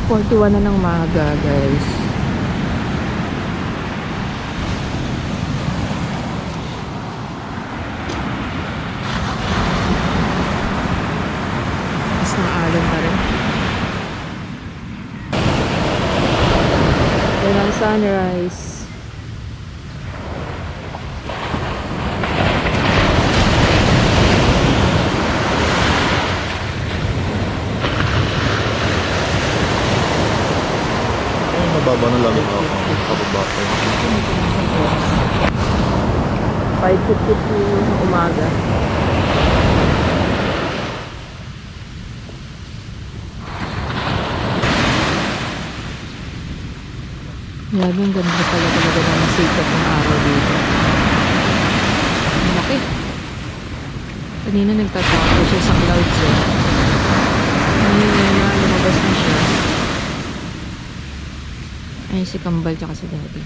4:41 na ng maga, guys. Mas naalam na rin. Yan ang sunrise. Mababa na lang ako. Pababa ko. 5:52 ng umaga. Grabe, ang ganda pala talaga ng sikat ng araw dito. Ang laki. Kanina nagtatapos siya sa clouds eh. Ngayon na lumabas na siya. Ayun si Kambal tsaka si Daddy.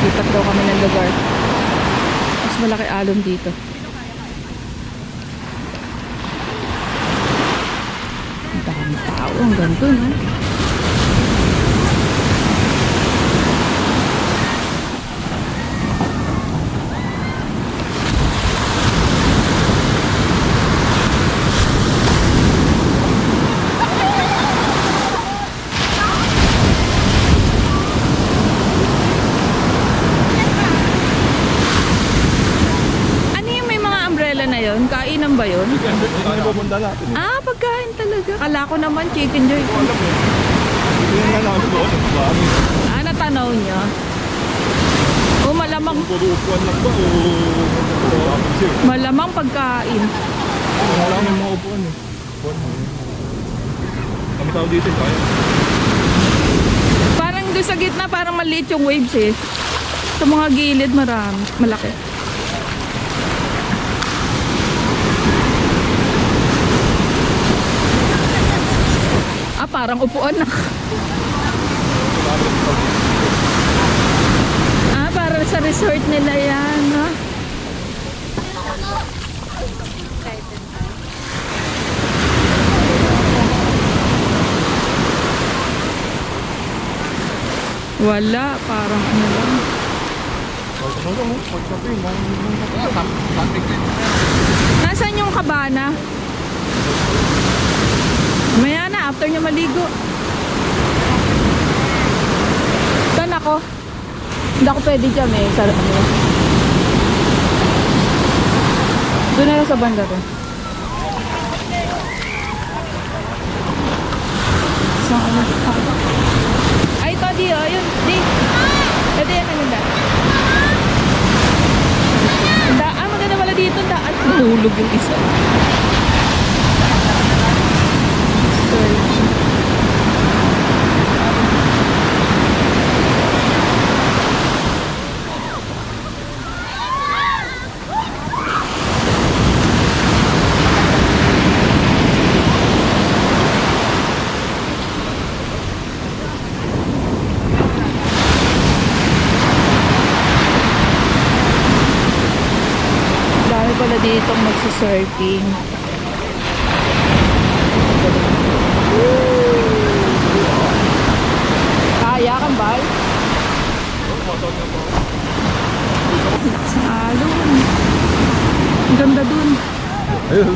Lipat daw kami ng lugar. Mas malaki alon dito. Ang dami tao. Ang ganito, no? Na yun? Kainan ba yun? Ano pupunta natin? Ah, pagkain talaga. Kala ko naman chicken joy. Hindi na lang doon. Ah, natanaw niya. O malamang Puro upuan lang ba? O malamang pagkain. wala lang yung mga upuan eh. Upuan mo. Kami tao dito tayo. Parang doon sa gitna, parang maliit yung waves eh. Sa mga gilid marami. Malaki. Ah, parang upuan na. Ah, para sa resort nila yan, no? Wala, parang ano lang. Nasaan yung kabana? Maya na, after nyo maligo. Saan ako? Hindi ako pwede dyan eh. Sarap mo. Doon na lang sa banda to. Saan ano? Ay, ito di oh. Yun, di. Ito yan, ano da? Ah, maganda pala dito. Daan. Nahulog yung isa. Dami pala ditong magsusurfing. Kaya kang bal? Sa alon. Ang ganda dun. Ayun,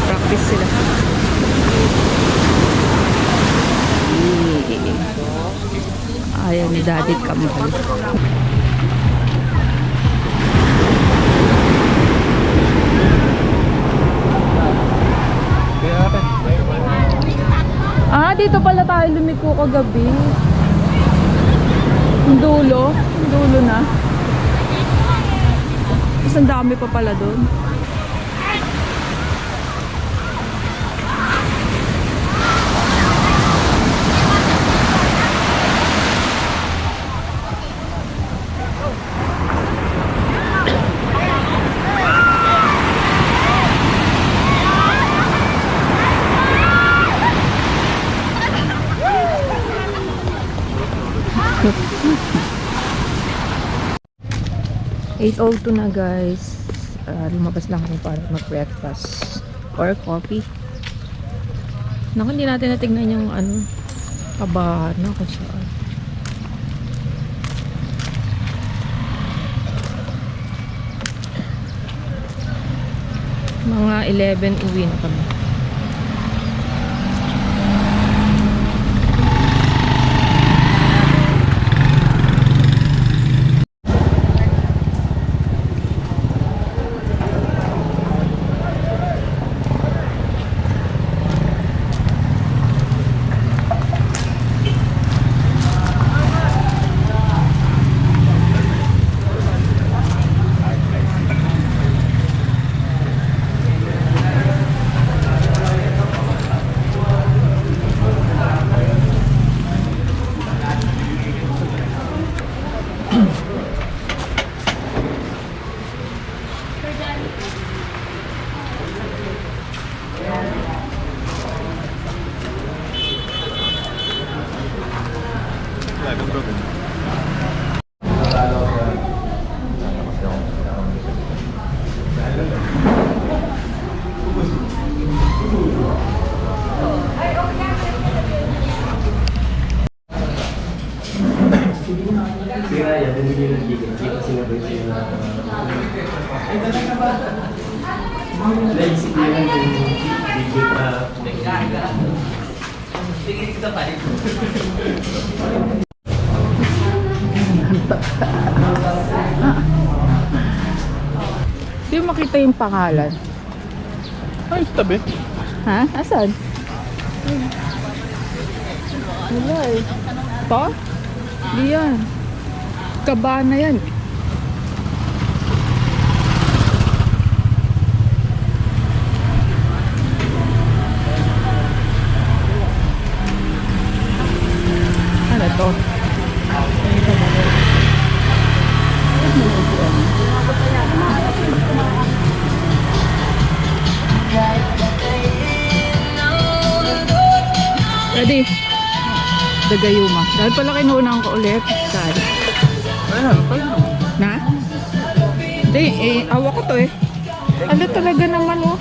Practice sila. Ayaw ni Daddy Kamal. Ah, dito pala tayo lumiko kagabi. Yung dulo. Yung dulo na. Tapos ang dami pa pala doon. (8:02) na guys. Lumabas lang kami para mag-breakfast or coffee. Naku, hindi natin natignan yung ano, kabahan na kung saan. Mga 11 uwi na kami. Hindi mo makita yung pangalan. Ay, tabi. Ha? Asan? Wala eh. Pa? Di yan. Kabana yan. Ano to? Ready? Dagayuma. Dahil pala kinuunang ko ulit. Saan? Na? Hindi, awa ko to eh. Ano talaga naman oh.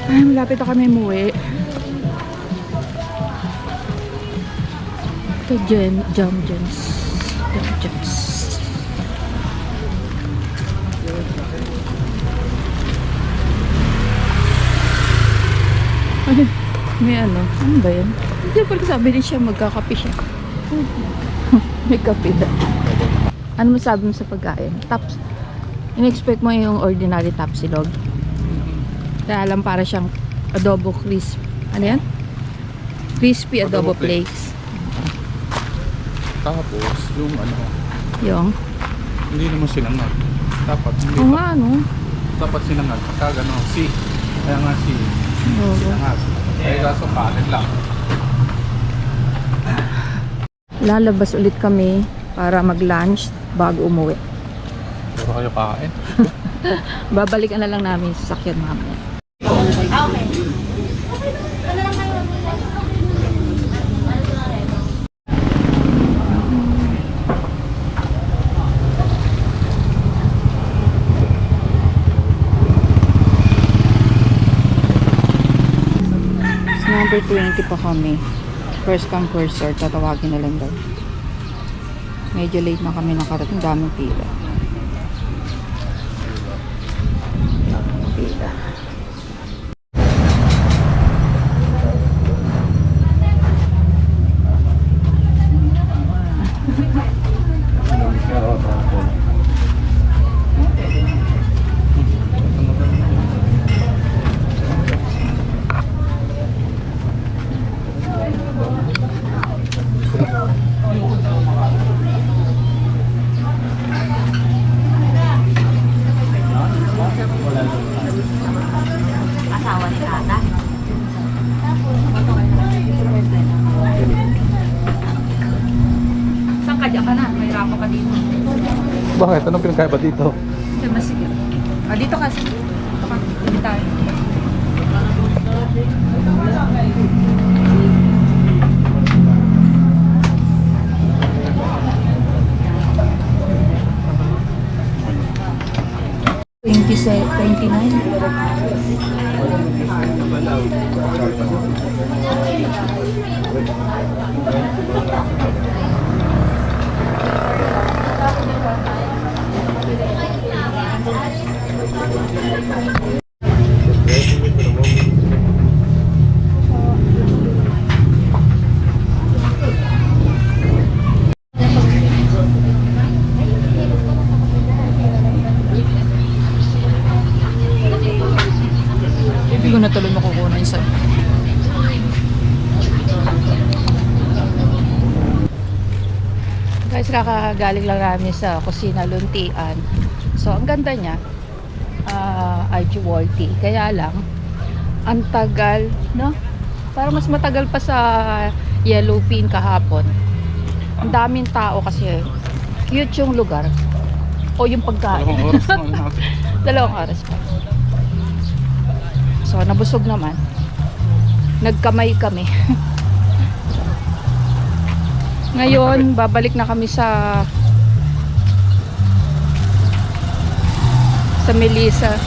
Ay, malapit na kami umuwi. Ito, Jam Gems. May ano ba yan? Hindi pala sabi din siya magkakape siya. May kape na. Ano masabi mo sa pagkain? Taps. In-expect mo yung ordinary tapsilog. Kaya alam para siyang adobo crisp. Ano yan? Crispy adobo flakes. Tapos, yung ano, Yung? hindi naman sinangag. Dapat, hindi Oo nga, no? dapat sinangag. Pagka gano'n, si. Kaya nga si. Oo. Sinangag. Kaya kaso palit lang. Lalabas ulit kami para mag-lunch bago umuwi. Puro kayo kain. Babalikan na lang namin sa sasakyan mamaya. Number 20 pa kami. First come first serve. Tatawagin na lang daw. Medyo late na kami nakarating. Daming pila. Daming pila. Asawa ni Tata. Saan ka dyan ka na? May rapo ka dito. Bakit? Anong pinagkaiba dito? Saan masigil? Ah, dito ka. Dito ka. Dito tayo. Hindi ko na tuloy makukunan sa... Guys, kakagaling lang namin sa Kusina Luntian. So, ang ganda niya. IG Walty. Kaya lang, ang tagal, no? Parang mas matagal pa sa Yellowpin kahapon. Ang daming tao kasi cute yung lugar. O yung pagkain. 2 oras na. 2 oras pa. So, nabusog naman. Nagkamay kami. Ngayon, babalik na kami sa Melissa.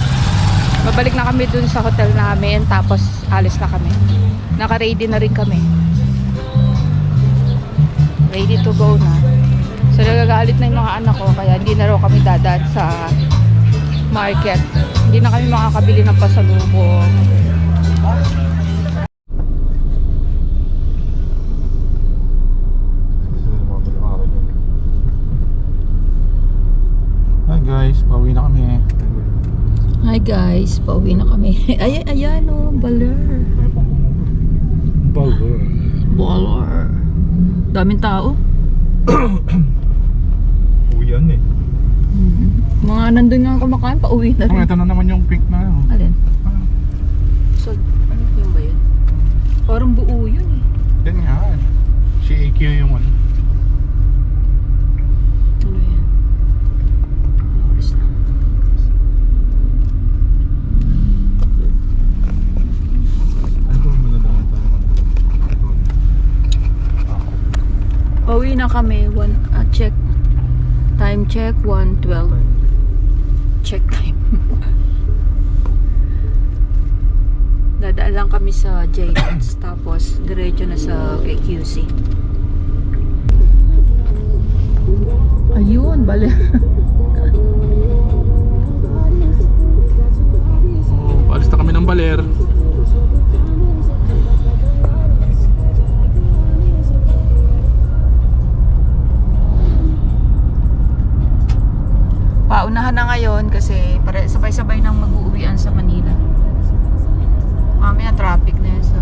Babalik na kami dun sa hotel namin. Tapos, alis na kami. Naka-ready na rin kami. Ready to go na. So, nagagalit na yung mga anak ko. Kaya hindi na raw kami dadaan sa market. Hindi na kami makakabili ng pasalubong. Hi guys, pauwi na kami. Hi guys, pauwi na kami. Ayan o, baler. Baller. Baller. Daming tao. Uwian eh. Mga nandun nga kumakain, pauwi na rin. Ito na naman yung pink na yun. Alin? So, ano yun ba yun? Parang buo yun eh. Yan nga. Si AQ yung ano. Ano yan? Oras na. Ano ba magandang tayo? Pauwi na kami. Check. Time check, 1:12. Check time. Dadaan lang kami sa JTX. Tapos, diretso na sa KQC. Ayun, bale. Paalis na kami ng Baler. Paunahan na ngayon kasi sabay-sabay nang mag-uuwian sa Manila. Mamaya traffic na yan sa